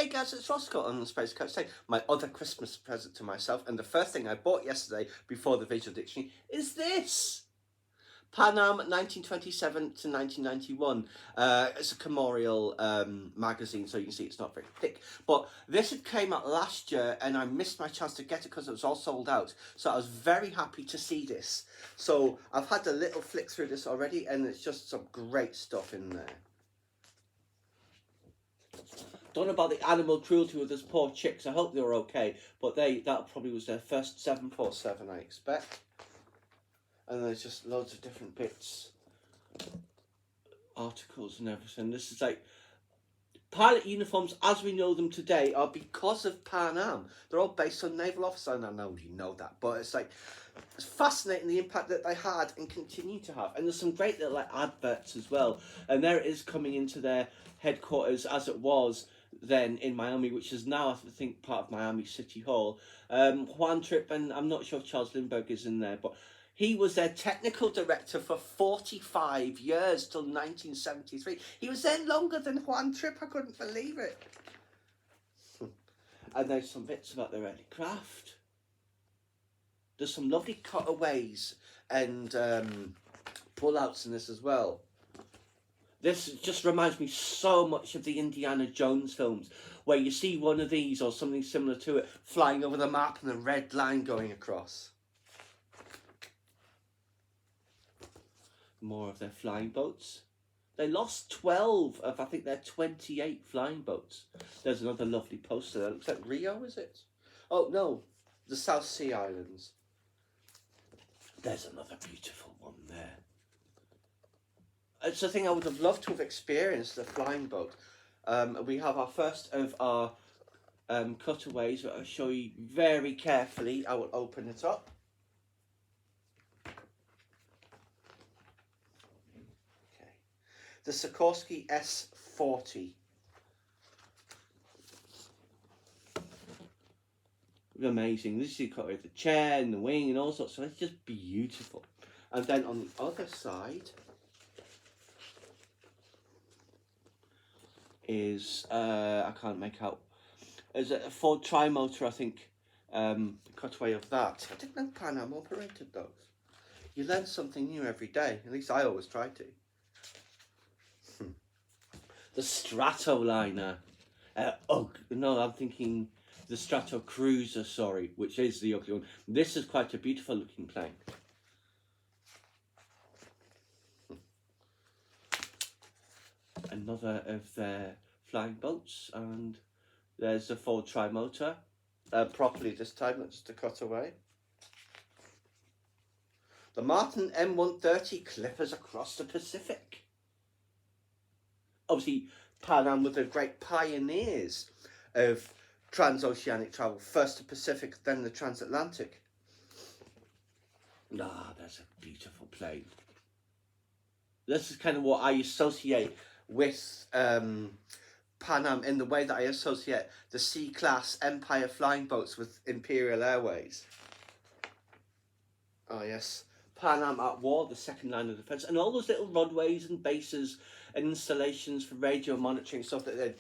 Hey guys, it's Roscoe on the Space Coach Day. My other Christmas present to myself, and the first thing I bought yesterday before the visual dictionary is this. Pan Am 1927 to 1991. It's a Comorial magazine, so you can see it's not very thick. But this came out last year, and I missed my chance to get it because it was all sold out. So I was very happy to see this. So I've had a little flick through this already, and it's just some great stuff in there. Don't know about the animal cruelty with those poor chicks. I hope they were okay. But that probably was their first 747, I expect. And there's just loads of different bits, articles and everything. This is like, pilot uniforms as we know them today are because of Pan Am. They're all based on naval officers, and I know you know that, but it's like, it's fascinating the impact that they had and continue to have. And there's some great little like adverts as well. And there it is coming into their headquarters as it was then in Miami, which is now, I think, part of Miami City Hall. Juan Trippe, and I'm not sure if Charles Lindbergh is in there, but he was their technical director for 45 years, till 1973. He was there longer than Juan Trippe. I couldn't believe it. And there's some bits about their aircraft. There's some lovely cutaways and pull-outs in this as well. This just reminds me so much of the Indiana Jones films, where you see one of these or something similar to it flying over the map and a red line going across. More of their flying boats. They lost 12 of, I think, their 28 flying boats. There's another lovely poster there. It looks like Rio, is it? Oh, no. The South Sea Islands. There's another beautiful one there. It's a thing I would have loved to have experienced, a flying boat. We have our first of our cutaways that I'll show you very carefully. I will open it up. The Sikorsky S-40. Amazing. This is got the chair and the wing and all sorts, so it's just beautiful. And then on the other side is, I can't make out, is it a Ford Trimotor, I think, cutaway of that. I didn't know Pan Am operated those. You learn something new every day, at least I always try to. The Stratoliner. Oh, no, I'm thinking the Stratocruiser, sorry, which is the ugly one. This is quite a beautiful looking plane. Another of their flying boats, and there's the Ford Trimotor. Properly this time, not just a cutaway. The Martin M130 clippers across the Pacific. Obviously, Pan Am were the great pioneers of transoceanic travel. First the Pacific, then the transatlantic. Ah, that's a beautiful plane. This is kind of what I associate with Pan Am, in the way that I associate the C-class Empire flying boats with Imperial Airways. Oh yes, Pan Am at war, the second line of defence, and all those little runways and bases and installations for radio monitoring, stuff that they'd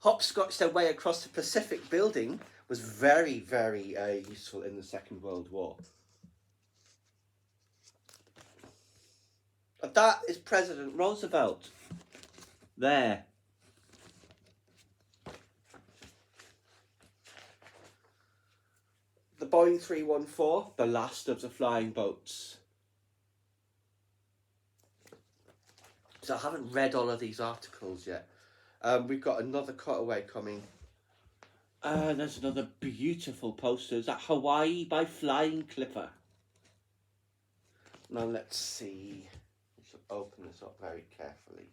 hopscotch their way across the Pacific building was very, very useful in the Second World War. And that is President Roosevelt. There. The Boeing 314, the last of the flying boats. So I haven't read all of these articles yet. We've got another cutaway coming. There's another beautiful poster. Is that Hawaii by Flying Clipper? Now let's see. We should open this up very carefully.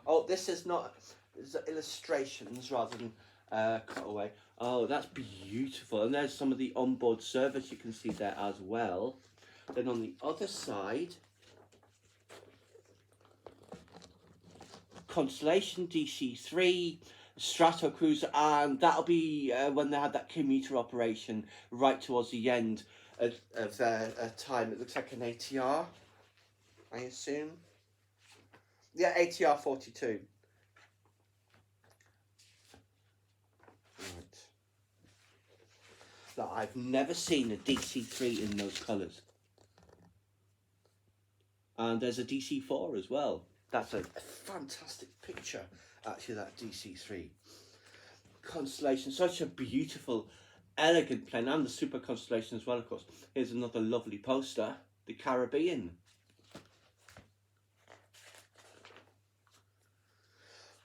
Oh, this is not. It's illustrations rather than cutaway. Oh, that's beautiful. And there's some of the onboard service you can see there as well. Then on the other side, Constellation DC-3, Stratocruiser, and that'll be when they had that commuter operation right towards the end of their time. It looks like an ATR, I assume. Yeah, ATR 42. that I've never seen a DC-3 in those colours. And there's a DC-4 as well. That's a fantastic picture, actually, that DC-3. Constellation, such a beautiful, elegant plane, and the Super Constellation as well, of course. Here's another lovely poster, the Caribbean.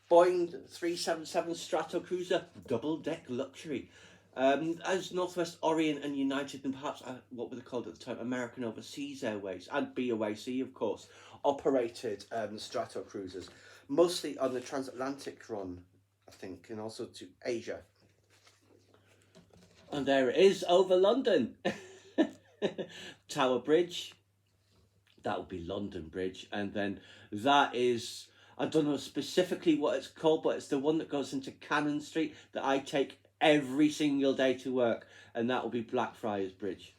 Boeing 377 Stratocruiser, double-deck luxury. As Northwest Orient and United, and perhaps what were they called at the time, American Overseas Airways, and BOAC, of course, operated the Stratocruisers, mostly on the transatlantic run, I think, and also to Asia. And there it is over London. Tower Bridge, that would be London Bridge, and then that is, I don't know specifically what it's called, but it's the one that goes into Cannon Street that I take every single day to work, and that will be Blackfriars Bridge.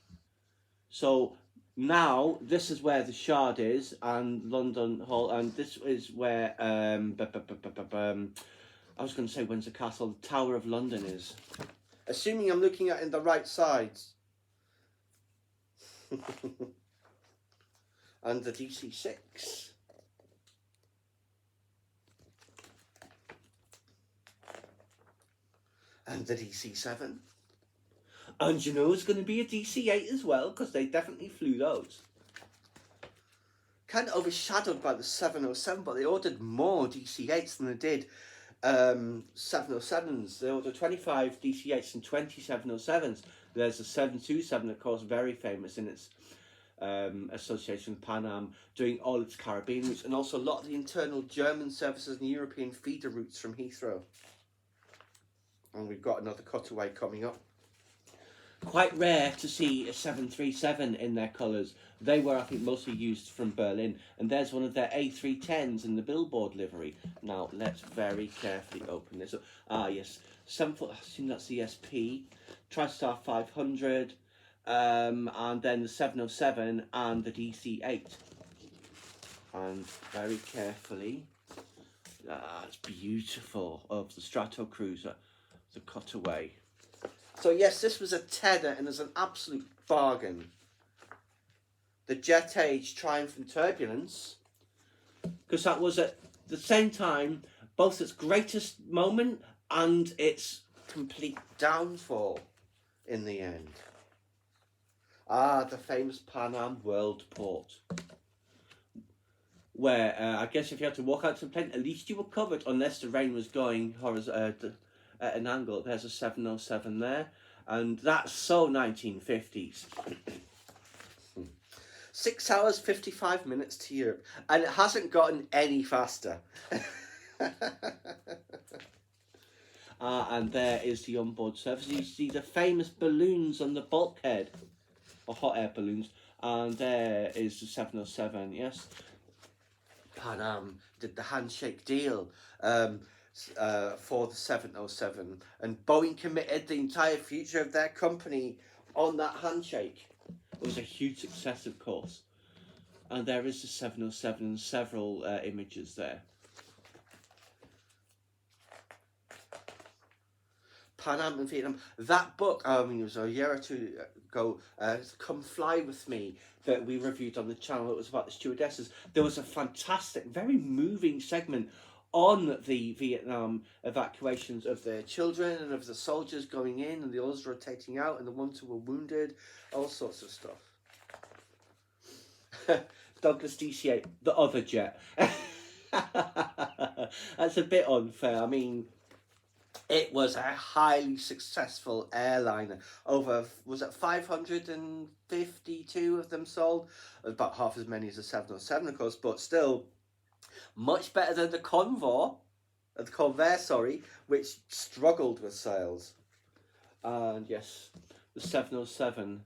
So now this is where the Shard is, and London Hall, and this is where I was going to say Windsor Castle, the Tower of London is. Assuming I'm looking at in the right sides. And the DC-6. And the DC-7. And you know it's going to be a DC-8 as well, because they definitely flew those. Kind of overshadowed by the 707, but they ordered more DC-8s than they did 707s. They ordered 25 DC-8s and 20 707s. There's a 727, of course, very famous in its association with Pan Am, doing all its Caribbean routes, and also a lot of the internal German services and European feeder routes from Heathrow. And we've got another cutaway coming up. Quite rare to see a 737 in their colours. They were, I think, mostly used from Berlin. And there's one of their A310s in the billboard livery. Now, let's very carefully open this up. Ah, yes. 7 foot, I assume that's the SP. TriStar 500. And then the 707 and the DC-8. And very carefully. Ah, it's beautiful. Of the Stratocruiser. The cutaway. So yes, this was a tenner and is an absolute bargain. The Jet Age Triumph and Turbulence, because that was at the same time both its greatest moment and its complete downfall in the end. Ah, the famous Pan Am World Port, where I guess if you had to walk out to the plane, at least you were covered, unless the rain was going at an angle. There's a 707 there, and that's so 1950s. 6 hours 55 minutes to Europe, and it hasn't gotten any faster. And there is the onboard service. You see the famous balloons on the bulkhead, or hot air balloons, and there is the 707. Yes, Pan Am did the handshake deal for the 707, and Boeing committed the entire future of their company on that handshake. It was a huge success, of course. And there is the 707 and several images there. Pan Am in Vietnam. That book, I mean, it was a year or two ago, Come Fly With Me, that we reviewed on the channel. It was about the stewardesses. There was a fantastic, very moving segment on the Vietnam evacuations of the children and of the soldiers going in and the others rotating out and the ones who were wounded, all sorts of stuff. Douglas DC-8, the other jet. That's a bit unfair. I mean, it was a highly successful airliner. Over, was it 552 of them sold? About half as many as the 707, of course, but still much better than the Convair, which struggled with sales. And yes, the 707,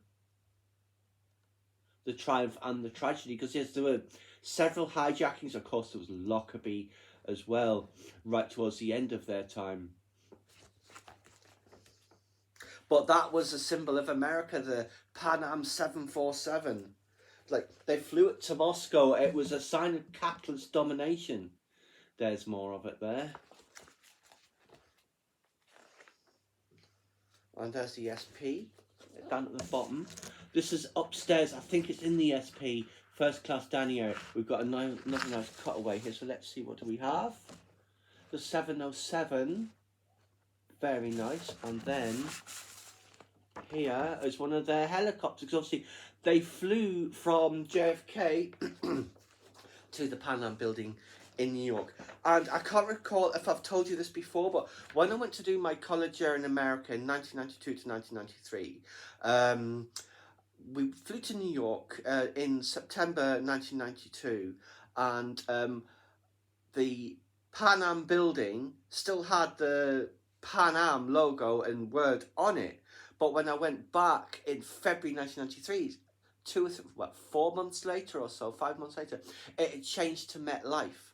the triumph and the tragedy, because yes, there were several hijackings. Of course, there was Lockerbie as well, right towards the end of their time. But that was a symbol of America, the Pan Am 747. Like, they flew it to Moscow. It was a sign of capitalist domination. There's more of it there. And there's the SP. down at the bottom. This is upstairs. I think it's in the SP. First class down here. We've got another nice cutaway here. So let's see, what do we have? The 707. Very nice. And then here is one of their helicopters. Obviously, they flew from JFK to the Pan Am building in New York. And I can't recall if I've told you this before, but when I went to do my college year in America in 1992 to 1993, we flew to New York in September 1992, and the Pan Am building still had the Pan Am logo and word on it. But when I went back in February 1993, 4 months later or so, 5 months later, it had changed to MetLife.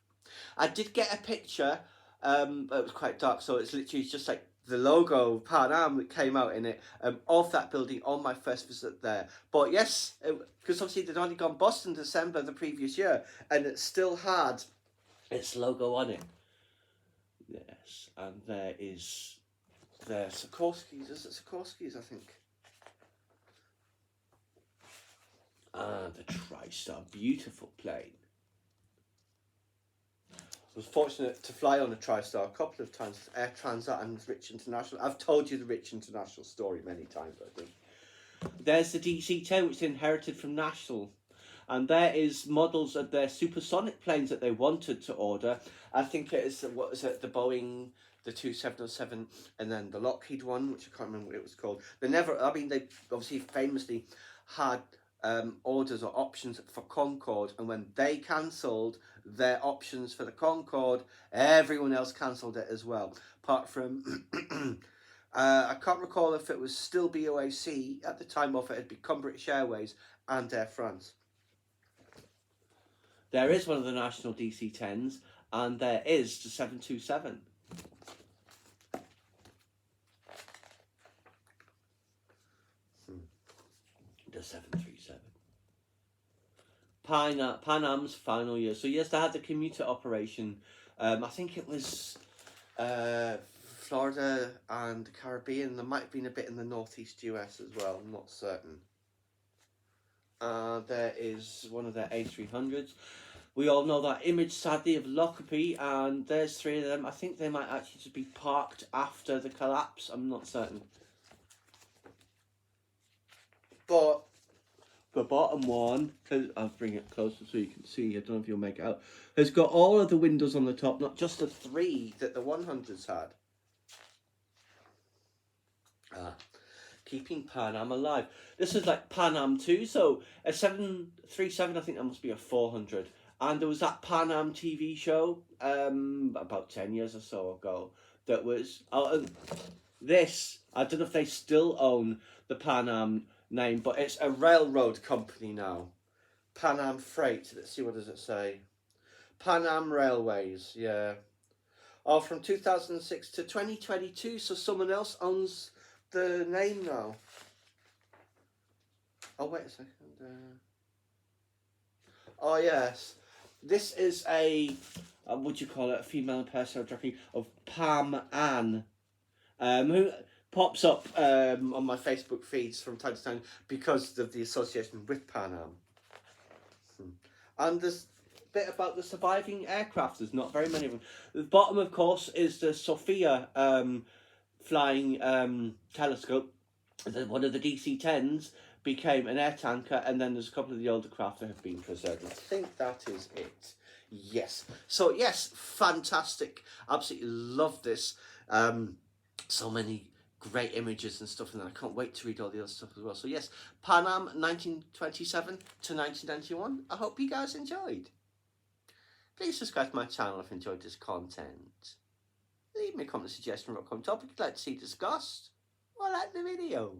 I did get a picture, but it was quite dark, so it's literally just like the logo Pan Am that came out in it, of that building on my first visit there. But yes, because obviously they'd only gone bust in December the previous year, and it still had its logo on it. Yes, and there is the Sikorsky's. Is it Sikorsky's, I think? And the TriStar, beautiful plane. I was fortunate to fly on a TriStar a couple of times, Air Transat and Rich International. I've told you the Rich International story many times, I think. There's the DC-10, which they inherited from National. And there is models of their supersonic planes that they wanted to order. I think it is, what is it, the Boeing, the 2707, and then the Lockheed one, which I can't remember what it was called. They never, I mean, they obviously famously had orders or options for Concorde, and when they cancelled their options for the Concorde, everyone else cancelled it as well, apart from I can't recall if it was still BOAC at the time, or if it had become British Airways and Air France. There is one of the national DC-10s, and there is the 727. The 737. Pan Am's final year. So yes, they had the commuter operation. I think it was Florida and the Caribbean. There might have been a bit in the northeast US as well. I'm not certain. There is one of their A300s. We all know that image, sadly, of Lockerbie, and there's 3 of them. I think they might actually just be parked after the collapse. I'm not certain. But the bottom one, I'll bring it closer so you can see, I don't know if you'll make it out, has got all of the windows on the top, not just the 3 that the 100s had. Keeping Pan Am alive. This is like Pan Am 2, so a 737, I think that must be a 400. And there was that Pan Am TV show about 10 years or so ago that was... this, I don't know if they still own the Pan Am name, but it's a railroad company now. Pan Am Freight. Let's see, what does it say? Pan Am Railways, yeah. Oh, from 2006 to 2022, so someone else owns the name now. Oh, wait a second. Oh, yes. This is a, what would you call it, a female impersonator jockey of Pam Ann, who pops up on my Facebook feeds from time to time because of the association with Pan Am. And there's a bit about the surviving aircraft. There's not very many of them. The bottom, of course, is the Sophia flying telescope. One of the DC-10s became an air tanker, and then there's a couple of the older craft that have been preserved. I think that is it. Yes. So, yes, fantastic. Absolutely love this. So many great images and stuff, and then I can't wait to read all the other stuff as well. So, yes, Pan Am 1927 to 1991. I hope you guys enjoyed. Please subscribe to my channel if you enjoyed this content. Leave me a comment suggestion or a comment topic you'd like to see discussed, or like the video.